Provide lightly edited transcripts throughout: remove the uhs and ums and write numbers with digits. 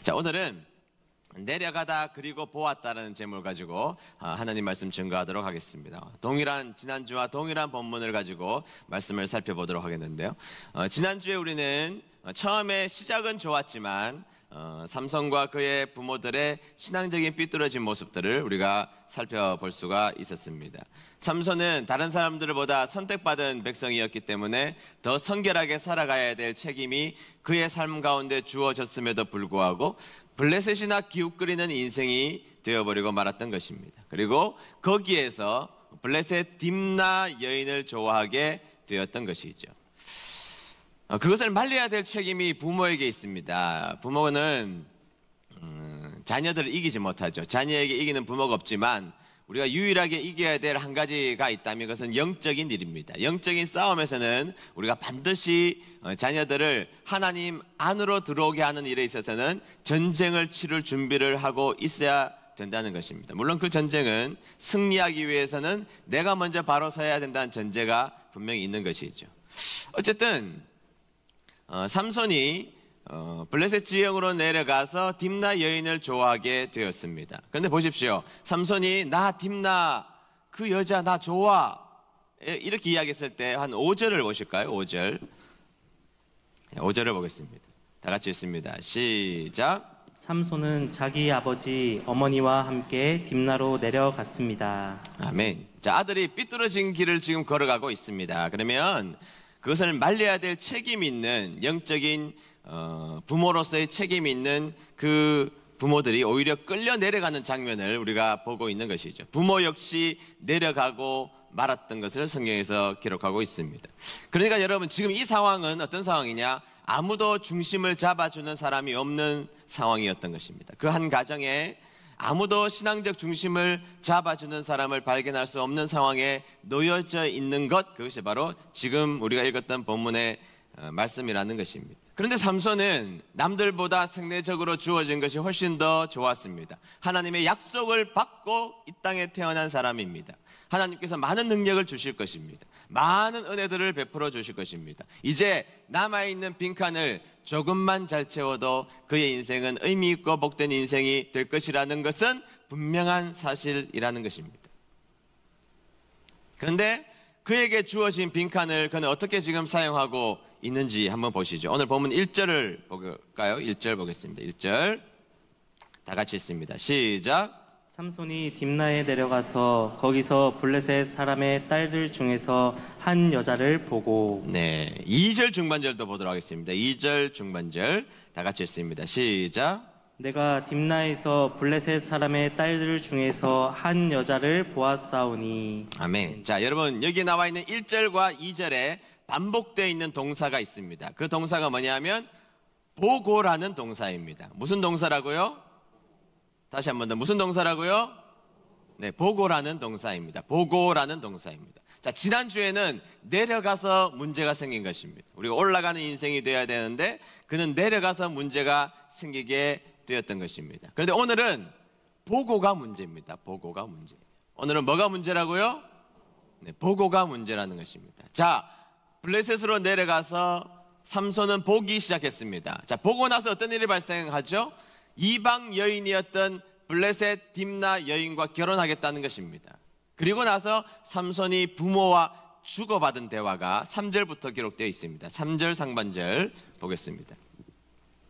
자, 오늘은 내려가다 그리고 보았다라는 제목을 가지고 하나님 말씀 증거하도록 하겠습니다. 지난주와 동일한 본문을 가지고 말씀을 살펴보도록 하겠는데요. 지난주에 우리는 처음에 시작은 좋았지만 삼손과 그의 부모들의 신앙적인 삐뚤어진 모습들을 우리가 살펴볼 수가 있었습니다. 삼손은 다른 사람들보다 선택받은 백성이었기 때문에 더 성결하게 살아가야 될 책임이 그의 삶 가운데 주어졌음에도 불구하고 블레셋이나 기웃거리는 인생이 되어버리고 말았던 것입니다. 그리고 거기에서 블레셋 딥나 여인을 좋아하게 되었던 것이죠. 그것을 말려야 될 책임이 부모에게 있습니다. 부모는 자녀들을 이기지 못하죠. 자녀에게 이기는 부모가 없지만 우리가 유일하게 이겨야 될 한 가지가 있다면 그것은 영적인 일입니다. 영적인 싸움에서는 우리가 반드시 자녀들을 하나님 안으로 들어오게 하는 일에 있어서는 전쟁을 치를 준비를 하고 있어야 된다는 것입니다. 물론 그 전쟁은 승리하기 위해서는 내가 먼저 바로 서야 된다는 전제가 분명히 있는 것이죠. 어쨌든 삼손이 블레셋 지형으로 내려가서 딥나 여인을 좋아하게 되었습니다. 그런데 보십시오. 삼손이 나 딥나 그 여자 나 좋아 이렇게 이야기했을 때 한 5절을 보실까요? 5절을 보겠습니다. 다 같이 읽습니다. 시작. 삼손은 자기 아버지 어머니와 함께 딥나로 내려갔습니다. 아멘. 자, 아들이 삐뚤어진 길을 지금 걸어가고 있습니다. 그러면 그것을 말려야 될 책임이 있는 영적인 부모로서의 책임이 있는 그 부모들이 오히려 끌려 내려가는 장면을 우리가 보고 있는 것이죠. 부모 역시 내려가고 말았던 것을 성경에서 기록하고 있습니다. 그러니까 여러분 지금 이 상황은 어떤 상황이냐? 아무도 중심을 잡아주는 사람이 없는 상황이었던 것입니다. 그 한 가정에 아무도 신앙적 중심을 잡아주는 사람을 발견할 수 없는 상황에 놓여져 있는 것, 그것이 바로 지금 우리가 읽었던 본문의 말씀이라는 것입니다. 그런데 삼손은 남들보다 생내적으로 주어진 것이 훨씬 더 좋았습니다. 하나님의 약속을 받고 이 땅에 태어난 사람입니다. 하나님께서 많은 능력을 주실 것입니다. 많은 은혜들을 베풀어 주실 것입니다. 이제 남아있는 빈칸을 조금만 잘 채워도 그의 인생은 의미 있고 복된 인생이 될 것이라는 것은 분명한 사실이라는 것입니다. 그런데 그에게 주어진 빈칸을 그는 어떻게 지금 사용하고 있는지 한번 보시죠. 오늘 본문 1절을 볼까요? 1절 보겠습니다. 1절 다 같이 읽습니다. 시작. 삼손이 딥나에 내려가서 거기서 블레셋 사람의 딸들 중에서 한 여자를 보고 2절 중반절도 보도록 하겠습니다. 2절 중반절 다 같이 읽습니다. 시작. 내가 딥나에서 블레셋 사람의 딸들 중에서 한 여자를 보았사오니. 아멘. 자, 여러분 여기 나와 있는 1절과 2절에 반복되어 있는 동사가 있습니다. 그 동사가 뭐냐면 보고라는 동사입니다. 무슨 동사라고요? 다시 한 번 더. 무슨 동사라고요? 네, 보고라는 동사입니다. 보고라는 동사입니다. 자, 지난주에는 내려가서 문제가 생긴 것입니다. 우리가 올라가는 인생이 되어야 되는데 그는 내려가서 문제가 생기게 되었던 것입니다. 그런데 오늘은 보고가 문제입니다. 보고가 문제. 오늘은 뭐가 문제라고요? 네, 보고가 문제라는 것입니다. 자, 블레셋으로 내려가서 삼손은 보기 시작했습니다. 자, 보고 나서 어떤 일이 발생하죠? 이방 여인이었던 블레셋 딥나 여인과 결혼하겠다는 것입니다. 그리고 나서 삼손이 부모와 주고받은 대화가 3절부터 기록되어 있습니다. 3절 상반절 보겠습니다.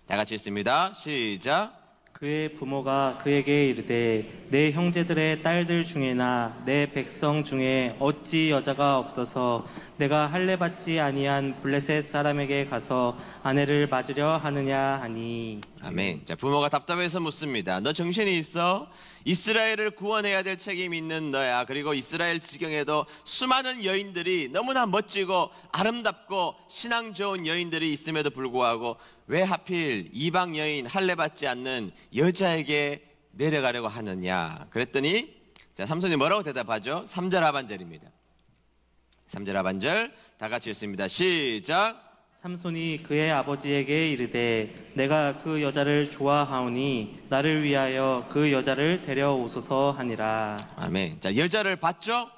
다 같이 읽습니다. 시작. 그의 부모가 그에게 이르되 내 형제들의 딸들 중에나 내 백성 중에 어찌 여자가 없어서 내가 할례 받지 아니한 블레셋 사람에게 가서 아내를 맞으려 하느냐 하니. 아멘. 자, 부모가 답답해서 묻습니다. 너 정신이 있어? 이스라엘을 구원해야 될 책임이 있는 너야. 그리고 이스라엘 지경에도 수많은 여인들이 너무나 멋지고 아름답고 신앙 좋은 여인들이 있음에도 불구하고 왜 하필 이방 여인 할례 받지 않는 여자에게 내려가려고 하느냐. 그랬더니 자, 삼손이 뭐라고 대답하죠? 3절 하반절입니다. 3절 하반절 다 같이 읽습니다. 시작. 삼손이 그의 아버지에게 이르되 내가 그 여자를 좋아하오니 나를 위하여 그 여자를 데려오소서 하니라. 아멘. 자, 여자를 봤죠?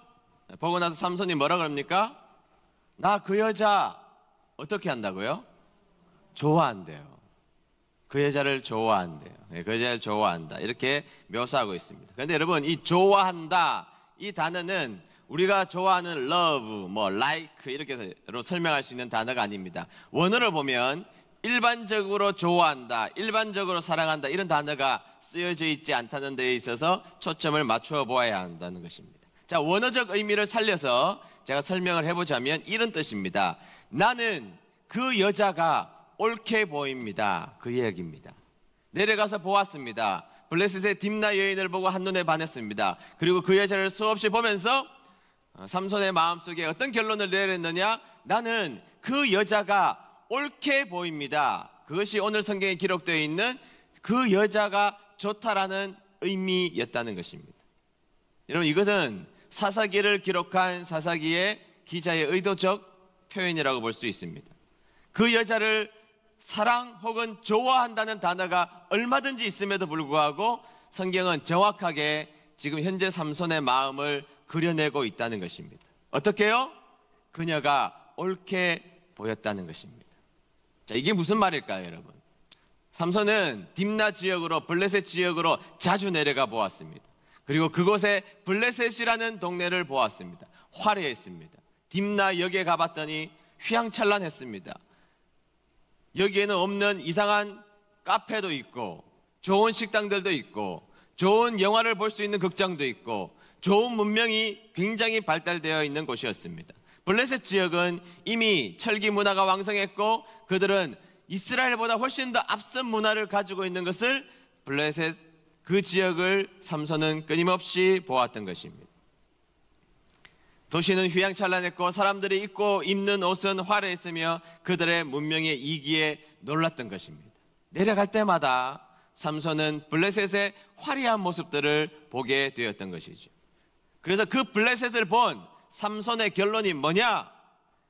보고 나서 삼손이 뭐라 그럽니까? 나 그 여자 어떻게 한다고요? 좋아한대요. 그 여자를 좋아한대요. 그 여자를 좋아한다. 이렇게 묘사하고 있습니다. 그런데 여러분, 이 좋아한다, 이 단어는 우리가 좋아하는 love, like 이렇게로 설명할 수 있는 단어가 아닙니다. 원어를 보면 일반적으로 좋아한다, 일반적으로 사랑한다 이런 단어가 쓰여져 있지 않다는 데에 있어서 초점을 맞추어 보아야 한다는 것입니다. 자, 원어적 의미를 살려서 제가 설명을 해보자면 이런 뜻입니다. 나는 그 여자가 옳게 보입니다. 그 이야기입니다. 내려가서 보았습니다. 블레셋의 딥나 여인을 보고 한눈에 반했습니다. 그리고 그 여자를 수없이 보면서 삼손의 마음속에 어떤 결론을 내렸느냐? 나는 그 여자가 옳게 보입니다. 그것이 오늘 성경에 기록되어 있는 그 여자가 좋다라는 의미였다는 것입니다. 여러분, 이것은 사사기를 기록한 사사기의 기자의 의도적 표현이라고 볼 수 있습니다. 그 여자를 사랑 혹은 좋아한다는 단어가 얼마든지 있음에도 불구하고 성경은 정확하게 지금 현재 삼손의 마음을 그려내고 있다는 것입니다. 어떻게요? 그녀가 옳게 보였다는 것입니다. 자, 이게 무슨 말일까요, 여러분? 삼손은 딥나 지역으로, 블레셋 지역으로 자주 내려가 보았습니다. 그리고 그곳에 블레셋이라는 동네를 보았습니다. 화려했습니다. 딥나 역에 가봤더니 휘황찬란했습니다. 여기에는 없는 이상한 카페도 있고, 좋은 식당들도 있고, 좋은 영화를 볼 수 있는 극장도 있고, 좋은 문명이 굉장히 발달되어 있는 곳이었습니다. 블레셋 지역은 이미 철기 문화가 왕성했고, 그들은 이스라엘보다 훨씬 더 앞선 문화를 가지고 있는 것을 블레셋 그 지역을 삼손은 끊임없이 보았던 것입니다. 도시는 휘황찬란했고 사람들이 입고 입는 옷은 화려했으며 그들의 문명의 이기에 놀랐던 것입니다. 내려갈 때마다 삼손은 블레셋의 화려한 모습들을 보게 되었던 것이죠. 그래서 그 블레셋을 본 삼손의 결론이 뭐냐?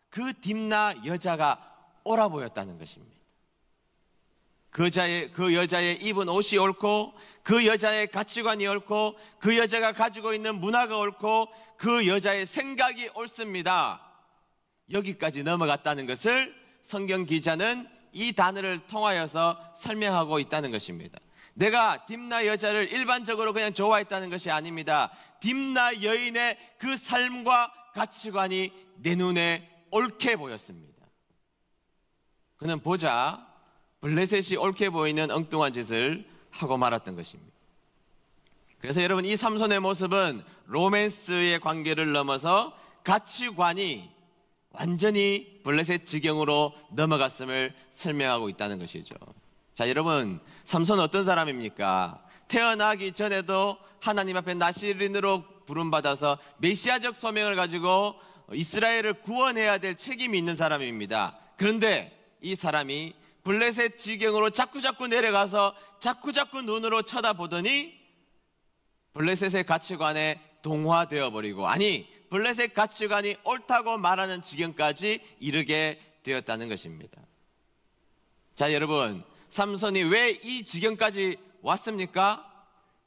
그 딥나 여자가 옳아 보였다는 것입니다. 그 여자의 입은 옷이 옳고, 그 여자의 가치관이 옳고, 그 여자가 가지고 있는 문화가 옳고, 그 여자의 생각이 옳습니다. 여기까지 넘어갔다는 것을 성경 기자는 이 단어를 통하여서 설명하고 있다는 것입니다. 내가 딥나 여자를 일반적으로 그냥 좋아했다는 것이 아닙니다. 딥나 여인의 그 삶과 가치관이 내 눈에 옳게 보였습니다. 그는 보자 블레셋이 옳게 보이는 엉뚱한 짓을 하고 말았던 것입니다. 그래서 여러분, 이 삼손의 모습은 로맨스의 관계를 넘어서 가치관이 완전히 블레셋 지경으로 넘어갔음을 설명하고 있다는 것이죠. 자, 여러분, 삼손은 어떤 사람입니까? 태어나기 전에도 하나님 앞에 나시린으로 부름받아서 메시아적 소명을 가지고 이스라엘을 구원해야 될 책임이 있는 사람입니다. 그런데 이 사람이 블레셋 지경으로 자꾸자꾸 내려가서 자꾸자꾸 눈으로 쳐다보더니 블레셋의 가치관에 동화되어 버리고, 아니 블레셋 가치관이 옳다고 말하는 지경까지 이르게 되었다는 것입니다. 자, 여러분, 삼손이 왜 이 지경까지 왔습니까?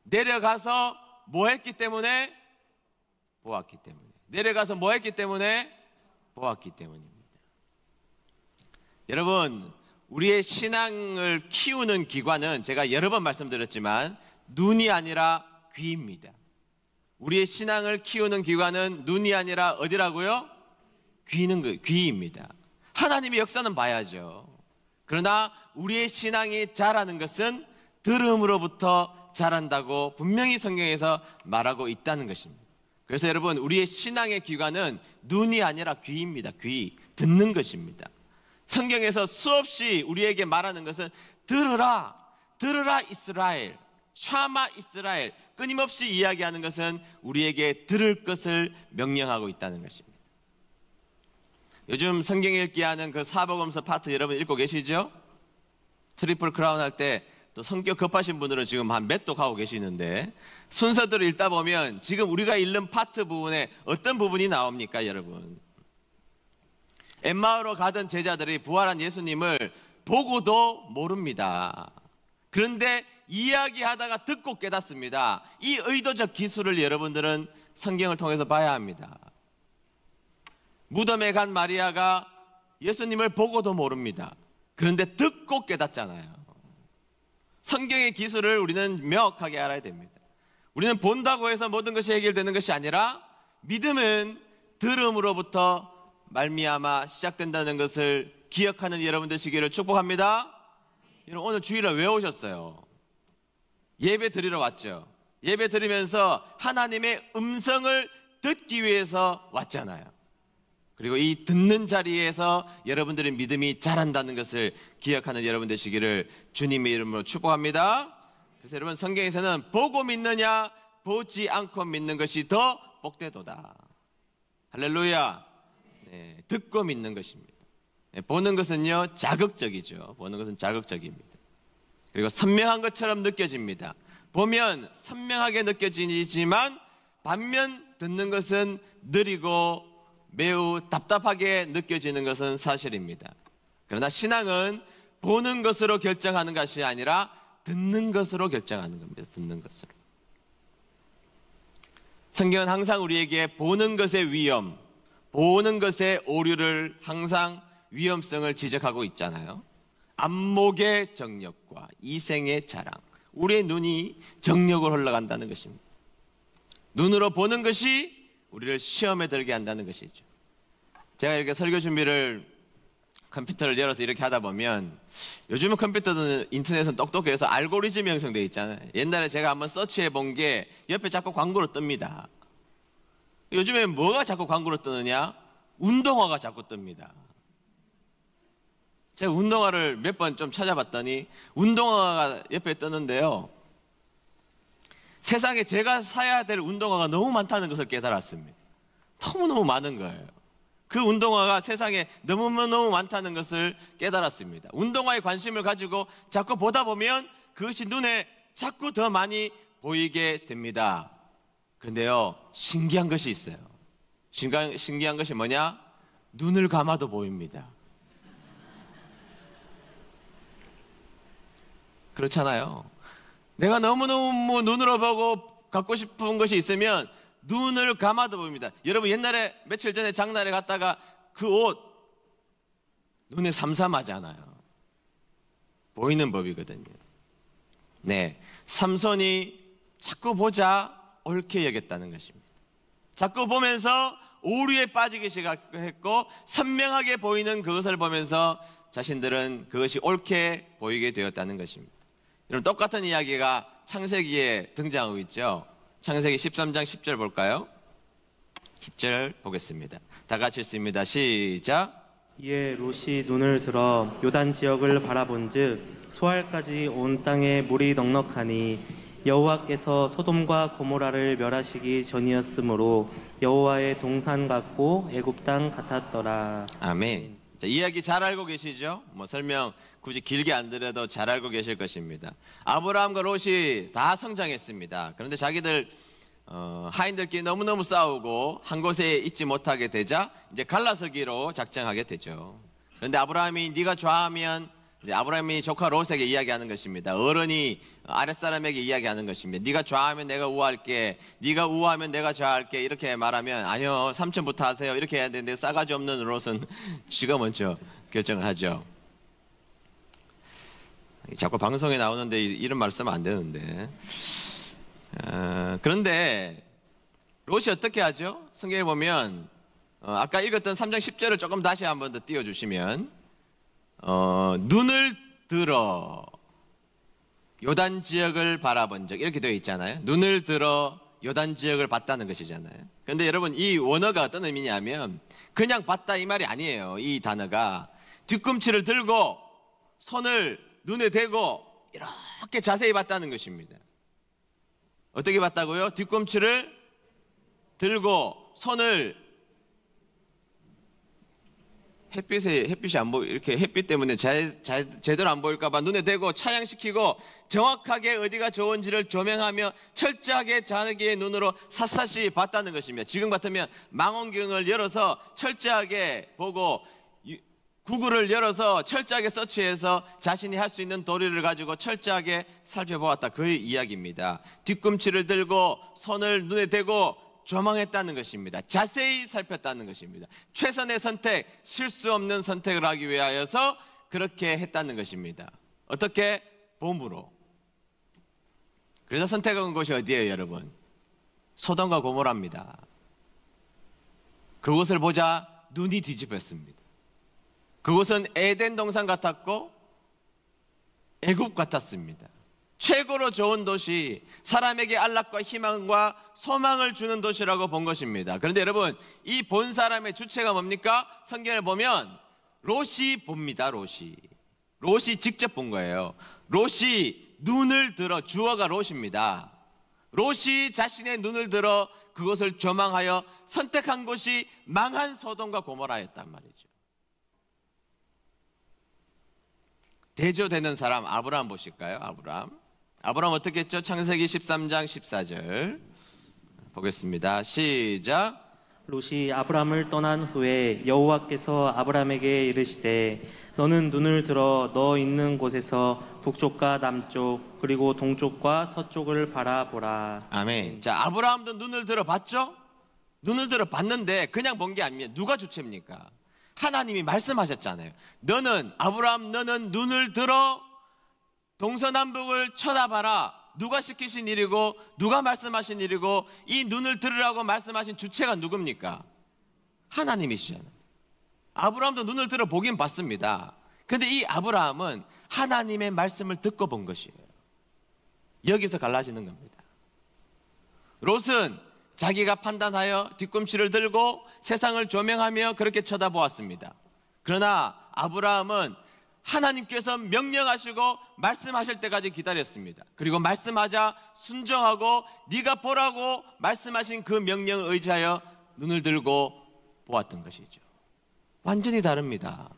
내려가서 뭐 했기 때문에? 보았기 때문에. 내려가서 뭐 했기 때문에? 보았기 때문입니다. 여러분, 우리의 신앙을 키우는 기관은 제가 여러 번 말씀드렸지만 눈이 아니라 귀입니다. 우리의 신앙을 키우는 기관은 눈이 아니라 어디라고요? 귀입니다. 하나님의 역사는 봐야죠. 그러나 우리의 신앙이 자라는 것은 들음으로부터 자란다고 분명히 성경에서 말하고 있다는 것입니다. 그래서 여러분, 우리의 신앙의 기관은 눈이 아니라 귀입니다. 귀, 듣는 것입니다. 성경에서 수없이 우리에게 말하는 것은 들으라, 들으라 이스라엘, 샤마 이스라엘, 끊임없이 이야기하는 것은 우리에게 들을 것을 명령하고 있다는 것입니다. 요즘 성경 읽기 하는 그 사복음서 파트 여러분 읽고 계시죠? 트리플 크라운 할 때 또 성격 급하신 분들은 지금 한 몇 독 하고 계시는데, 순서대로 읽다 보면 지금 우리가 읽는 파트 부분에 어떤 부분이 나옵니까, 여러분? 엠마오로 가던 제자들이 부활한 예수님을 보고도 모릅니다. 그런데 이야기하다가 듣고 깨닫습니다. 이 의도적 기술을 여러분들은 성경을 통해서 봐야 합니다. 무덤에 간 마리아가 예수님을 보고도 모릅니다. 그런데 듣고 깨닫잖아요. 성경의 기술을 우리는 명확하게 알아야 됩니다. 우리는 본다고 해서 모든 것이 해결되는 것이 아니라 믿음은 들음으로부터 말미암아 시작된다는 것을 기억하는 여러분 되시기를 축복합니다. 여러분 오늘 주일을 왜 오셨어요? 예배 드리러 왔죠. 예배 드리면서 하나님의 음성을 듣기 위해서 왔잖아요. 그리고 이 듣는 자리에서 여러분들의 믿음이 자란다는 것을 기억하는 여러분 되시기를 주님의 이름으로 축복합니다. 그래서 여러분 성경에서는 보고 믿느냐 보지 않고 믿는 것이 더 복되도다. 할렐루야. 네, 듣고 믿는 것입니다. 네, 보는 것은요 자극적이죠. 보는 것은 자극적입니다. 그리고 선명한 것처럼 느껴집니다. 보면 선명하게 느껴지지만 반면 듣는 것은 느리고 매우 답답하게 느껴지는 것은 사실입니다. 그러나 신앙은 보는 것으로 결정하는 것이 아니라 듣는 것으로 결정하는 겁니다. 듣는 것으로. 성경은 항상 우리에게 보는 것의 위험, 보는 것의 오류를 항상 위험성을 지적하고 있잖아요. 안목의 정력과 이생의 자랑, 우리의 눈이 정력으로 흘러간다는 것입니다. 눈으로 보는 것이 우리를 시험에 들게 한다는 것이죠. 제가 이렇게 설교 준비를 컴퓨터를 열어서 이렇게 하다 보면 요즘은 컴퓨터는 인터넷은 똑똑해서 알고리즘이 형성되어 있잖아요. 옛날에 제가 한번 서치해 본 게 옆에 자꾸 광고로 뜹니다. 요즘에 뭐가 자꾸 광고로 뜨느냐? 운동화가 자꾸 뜹니다. 제가 운동화를 몇 번 좀 찾아봤더니 운동화가 옆에 뜨는데요, 세상에 제가 사야 될 운동화가 너무 많다는 것을 깨달았습니다. 너무너무 많은 거예요. 그 운동화가 세상에 너무너무 많다는 것을 깨달았습니다. 운동화에 관심을 가지고 자꾸 보다 보면 그것이 눈에 자꾸 더 많이 보이게 됩니다. 그런데요, 신기한 것이 있어요. 신기한 것이 뭐냐? 눈을 감아도 보입니다. 그렇잖아요. 내가 너무너무 눈으로 보고 갖고 싶은 것이 있으면 눈을 감아도 보입니다. 여러분 옛날에 며칠 전에 장날에 갔다가 그 옷 눈에 삼삼하잖아요. 보이는 법이거든요. 네, 삼손이 자꾸 보자 옳게 여겼다는 것입니다. 자꾸 보면서 오류에 빠지기 시작했고 선명하게 보이는 그것을 보면서 자신들은 그것이 옳게 보이게 되었다는 것입니다. 여러분 똑같은 이야기가 창세기에 등장하고 있죠. 창세기 13장 10절 볼까요? 10절 보겠습니다. 다 같이 읽습니다. 시작. 이에 롯이 눈을 들어 요단 지역을 바라본즉 소알까지 온 땅에 물이 넉넉하니 여호와께서 소돔과 고모라를 멸하시기 전이었으므로 여호와의 동산 같고 애굽 땅 같았더라. 아멘. 자, 이야기 잘 알고 계시죠? 뭐 설명 굳이 길게 안 드려도 잘 알고 계실 것입니다. 아브라함과 롯이 다 성장했습니다. 그런데 자기들 하인들끼리 너무너무 싸우고 한 곳에 있지 못하게 되자 이제 갈라서기로 작정하게 되죠. 그런데 아브라함이 네가 좋아하면, 아브라함이 조카 롯에게 이야기하는 것입니다. 어른이 아랫사람에게 이야기하는 것입니다. 네가 좋아하면 내가 우할게, 네가 우하면 내가 좋아할게, 이렇게 말하면 아니요 삼촌부터 하세요 이렇게 해야 되는데 싸가지 없는 롯은 지가 먼저 결정을 하죠. 자꾸 방송에 나오는데 이런 말 쓰면 안 되는데, 그런데 롯이 어떻게 하죠? 성경에 보면 아까 읽었던 3장 10절을 조금 다시 한번 더 띄워주시면 눈을 들어 요단 지역을 바라본 적, 이렇게 되어 있잖아요. 눈을 들어 요단 지역을 봤다는 것이잖아요. 그런데 여러분 이 원어가 어떤 의미냐면 그냥 봤다 이 말이 아니에요. 이 단어가 뒤꿈치를 들고 손을 눈에 대고 이렇게 자세히 봤다는 것입니다. 어떻게 봤다고요? 뒤꿈치를 들고 손을, 햇빛이 안 보이, 이렇게 햇빛 때문에 제대로 안 보일까봐 눈에 대고 차양시키고 정확하게 어디가 좋은지를 조명하며 철저하게 자기의 눈으로 샅샅이 봤다는 것입니다. 지금 같으면 망원경을 열어서 철저하게 보고 구글을 열어서 철저하게 서치해서 자신이 할 수 있는 도리를 가지고 철저하게 살펴보았다, 그 이야기입니다. 뒤꿈치를 들고 손을 눈에 대고 조망했다는 것입니다. 자세히 살폈다는 것입니다. 최선의 선택, 실수 없는 선택을 하기 위하여서 그렇게 했다는 것입니다. 어떻게? 봄으로. 그래서 선택한 곳이 어디예요, 여러분? 소돔과 고모라입니다. 그곳을 보자 눈이 뒤집혔습니다. 그곳은 에덴 동산 같았고 애굽 같았습니다. 최고로 좋은 도시, 사람에게 안락과 희망과 소망을 주는 도시라고 본 것입니다. 그런데 여러분, 이 본 사람의 주체가 뭡니까? 성경을 보면 롯이 봅니다. 롯이 직접 본 거예요. 롯이 눈을 들어, 주어가 롯입니다. 롯이 자신의 눈을 들어 그것을 조망하여 선택한 곳이 망한 소돔과 고모라였단 말이죠. 대조되는 사람 아브라함 보실까요? 아브라함 어떻게 했죠? 창세기 13장 14절 보겠습니다. 시작. 롯이 아브람을 떠난 후에 여호와께서 아브람에게 이르시되 너는 눈을 들어 너 있는 곳에서 북쪽과 남쪽 그리고 동쪽과 서쪽을 바라보라. 아멘. 자, 아브라함도 눈을 들어 봤죠? 눈을 들어 봤는데 그냥 본 게 아니에요. 누가 주체입니까? 하나님이 말씀하셨잖아요. 아브라함 너는 눈을 들어 동서남북을 쳐다봐라. 누가 시키신 일이고 누가 말씀하신 일이고 이 눈을 들으라고 말씀하신 주체가 누굽니까? 하나님이시잖아요. 아브라함도 눈을 들어 보긴 봤습니다. 근데 이 아브라함은 하나님의 말씀을 듣고 본 것이에요. 여기서 갈라지는 겁니다. 롯은 자기가 판단하여 뒤꿈치를 들고 세상을 조명하며 그렇게 쳐다보았습니다. 그러나 아브라함은 하나님께서 명령하시고 말씀하실 때까지 기다렸습니다. 그리고 말씀하자 순종하고 네가 보라고 말씀하신 그 명령을 의지하여 눈을 들고 보았던 것이죠. 완전히 다릅니다.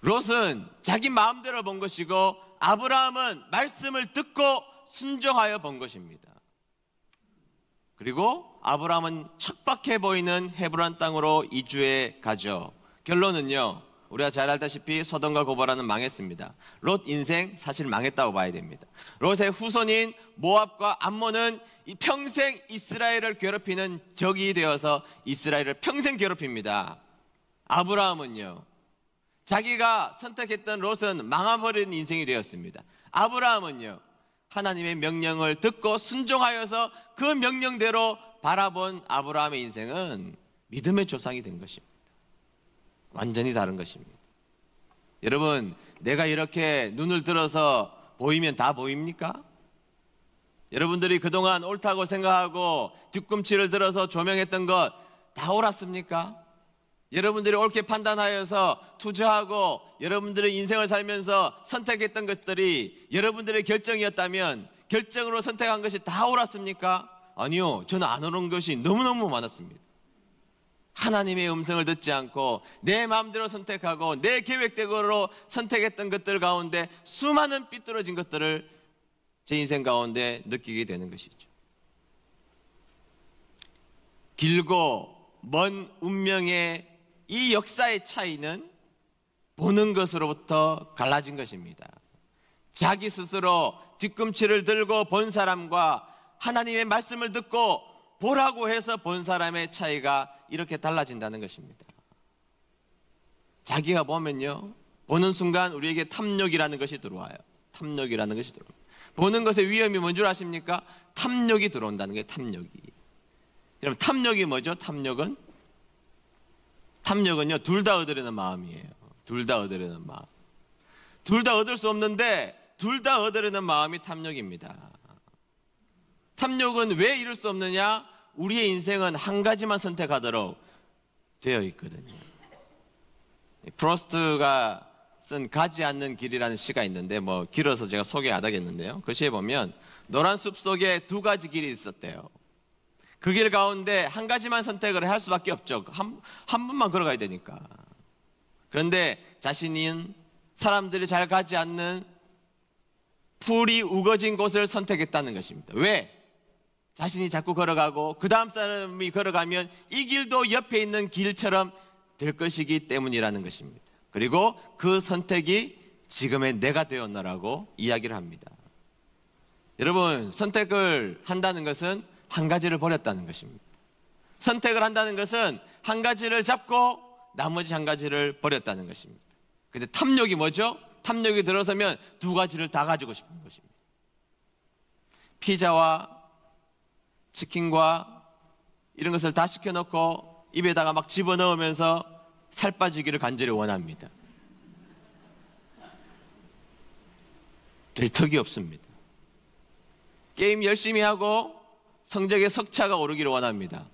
롯은 자기 마음대로 본 것이고 아브라함은 말씀을 듣고 순종하여 본 것입니다. 그리고 아브라함은 척박해 보이는 헤브론 땅으로 이주해 가죠. 결론은요, 우리가 잘 알다시피 소돔과 고모라는 망했습니다. 롯 인생 사실 망했다고 봐야 됩니다. 롯의 후손인 모압과 암몬은 평생 이스라엘을 괴롭히는 적이 되어서 이스라엘을 평생 괴롭힙니다. 아브라함은요, 자기가 선택했던 롯은 망해버린 인생이 되었습니다. 아브라함은요, 하나님의 명령을 듣고 순종하여서 그 명령대로 바라본 아브라함의 인생은 믿음의 조상이 된 것입니다. 완전히 다른 것입니다. 여러분, 내가 이렇게 눈을 들어서 보이면 다 보입니까? 여러분들이 그동안 옳다고 생각하고 뒤꿈치를 들어서 조명했던 것 다 옳았습니까? 여러분들이 옳게 판단하여서 투자하고 여러분들의 인생을 살면서 선택했던 것들이 여러분들의 결정이었다면 결정으로 선택한 것이 다 옳았습니까? 아니요, 저는 안 옳은 것이 너무너무 많았습니다. 하나님의 음성을 듣지 않고 내 마음대로 선택하고 내 계획대로 선택했던 것들 가운데 수많은 삐뚤어진 것들을 제 인생 가운데 느끼게 되는 것이죠. 길고 먼 운명의 이 역사의 차이는 보는 것으로부터 갈라진 것입니다. 자기 스스로 뒤꿈치를 들고 본 사람과 하나님의 말씀을 듣고 보라고 해서 본 사람의 차이가 이렇게 달라진다는 것입니다. 자기가 보면요, 보는 순간 우리에게 탐욕이라는 것이 들어와요. 탐욕이라는 것이 들어옵니다. 보는 것의 위험이 뭔 줄 아십니까? 탐욕이 들어온다는 게 탐욕이. 그럼 탐욕이 뭐죠? 탐욕은요, 둘 다 얻으려는 마음이에요. 둘 다 얻으려는 마음. 둘 다 얻을 수 없는데 둘 다 얻으려는 마음이 탐욕입니다. 탐욕은 왜 이룰 수 없느냐? 우리의 인생은 한 가지만 선택하도록 되어 있거든요. 프로스트가 쓴 가지 않는 길이라는 시가 있는데 뭐 길어서 제가 소개 안 하겠는데요. 그 시에 보면 노란 숲 속에 두 가지 길이 있었대요. 그 길 가운데 한 가지만 선택을 할 수밖에 없죠. 한 번만 걸어가야 되니까. 그런데 자신인 사람들이 잘 가지 않는 풀이 우거진 곳을 선택했다는 것입니다. 왜? 자신이 자꾸 걸어가고 그 다음 사람이 걸어가면 이 길도 옆에 있는 길처럼 될 것이기 때문이라는 것입니다. 그리고 그 선택이 지금의 내가 되었노라고 이야기를 합니다. 여러분, 선택을 한다는 것은 한 가지를 버렸다는 것입니다. 선택을 한다는 것은 한 가지를 잡고 나머지 한 가지를 버렸다는 것입니다. 근데 탐욕이 뭐죠? 탐욕이 들어서면 두 가지를 다 가지고 싶은 것입니다. 피자와 치킨과 이런 것을 다 시켜놓고 입에다가 막 집어넣으면서 살 빠지기를 간절히 원합니다. 될 턱이 없습니다. 게임 열심히 하고 성적에 석차가 오르기를 원합니다.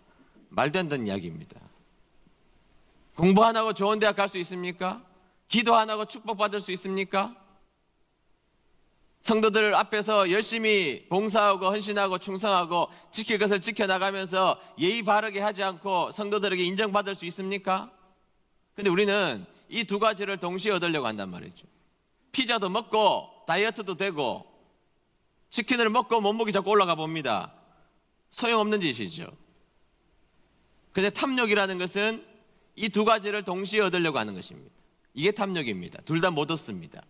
말도 안 되는 이야기입니다. 공부 안 하고 좋은 대학 갈 수 있습니까? 기도 안 하고 축복받을 수 있습니까? 성도들 앞에서 열심히 봉사하고 헌신하고 충성하고 지킬 것을 지켜나가면서 예의 바르게 하지 않고 성도들에게 인정받을 수 있습니까? 근데 우리는 이 두 가지를 동시에 얻으려고 한단 말이죠. 피자도 먹고 다이어트도 되고 치킨을 먹고 몸무게 자꾸 올라가 봅니다. 소용없는 짓이죠. 그런데 탐욕이라는 것은 이 두 가지를 동시에 얻으려고 하는 것입니다. 이게 탐욕입니다. 둘 다 못 얻습니다.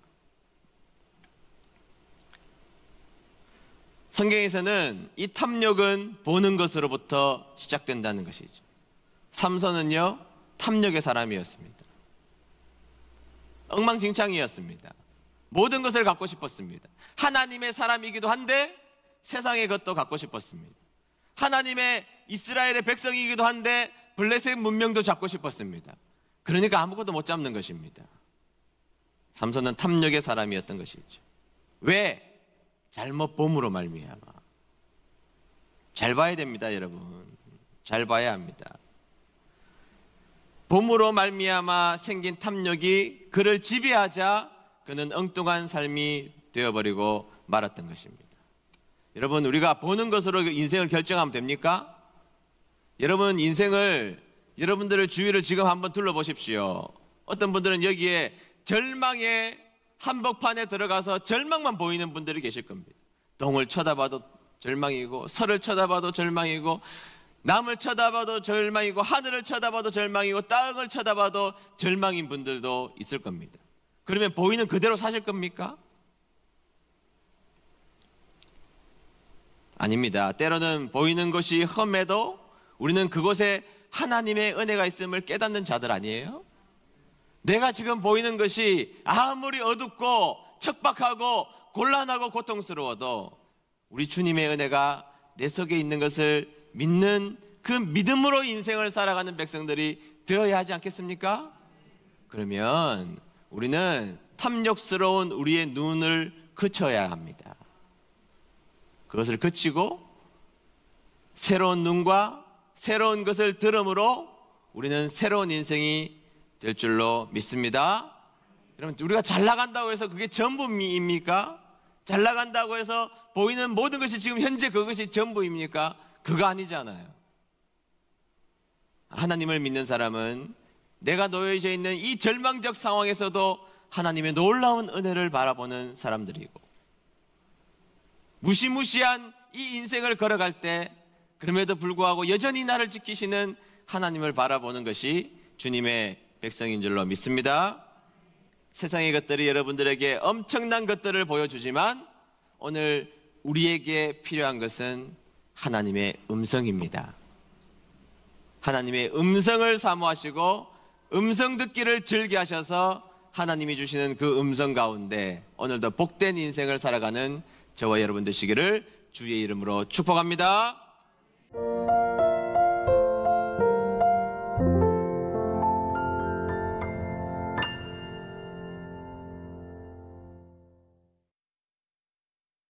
성경에서는 이 탐욕은 보는 것으로부터 시작된다는 것이죠. 삼손은요, 탐욕의 사람이었습니다. 엉망진창이었습니다. 모든 것을 갖고 싶었습니다. 하나님의 사람이기도 한데 세상의 것도 갖고 싶었습니다. 하나님의 이스라엘의 백성이기도 한데 블레셋 문명도 잡고 싶었습니다. 그러니까 아무것도 못 잡는 것입니다. 삼손은 탐욕의 사람이었던 것이죠. 왜? 잘못 봄으로 말미암아. 잘 봐야 됩니다, 여러분. 잘 봐야 합니다. 봄으로 말미암아 생긴 탐욕이 그를 지배하자 그는 엉뚱한 삶이 되어버리고 말았던 것입니다. 여러분, 우리가 보는 것으로 인생을 결정하면 됩니까? 여러분, 여러분들의 주위를 지금 한번 둘러보십시오. 어떤 분들은 여기에 절망의 한복판에 들어가서 절망만 보이는 분들이 계실 겁니다. 동을 쳐다봐도 절망이고, 서를 쳐다봐도 절망이고, 남을 쳐다봐도 절망이고, 하늘을 쳐다봐도 절망이고, 땅을 쳐다봐도 절망인 분들도 있을 겁니다. 그러면 보이는 그대로 사실 겁니까? 아닙니다. 때로는 보이는 것이 험해도 우리는 그곳에 하나님의 은혜가 있음을 깨닫는 자들 아니에요? 내가 지금 보이는 것이 아무리 어둡고 척박하고 곤란하고 고통스러워도 우리 주님의 은혜가 내 속에 있는 것을 믿는 그 믿음으로 인생을 살아가는 백성들이 되어야 하지 않겠습니까? 그러면 우리는 탐욕스러운 우리의 눈을 그쳐야 합니다. 그것을 그치고 새로운 눈과 새로운 것을 들음으로 우리는 새로운 인생이 될 줄로 믿습니다. 여러분, 우리가 잘 나간다고 해서 그게 전부입니까? 잘 나간다고 해서 보이는 모든 것이 지금 현재 그것이 전부입니까? 그거 아니잖아요. 하나님을 믿는 사람은 내가 놓여져 있는 이 절망적 상황에서도 하나님의 놀라운 은혜를 바라보는 사람들이고, 무시무시한 이 인생을 걸어갈 때 그럼에도 불구하고 여전히 나를 지키시는 하나님을 바라보는 것이 주님의 백성인 줄로 믿습니다. 세상의 것들이 여러분들에게 엄청난 것들을 보여주지만 오늘 우리에게 필요한 것은 하나님의 음성입니다. 하나님의 음성을 사모하시고 음성 듣기를 즐겨하셔서 하나님이 주시는 그 음성 가운데 오늘도 복된 인생을 살아가는 저와 여러분 되시기를 주의 이름으로 축복합니다.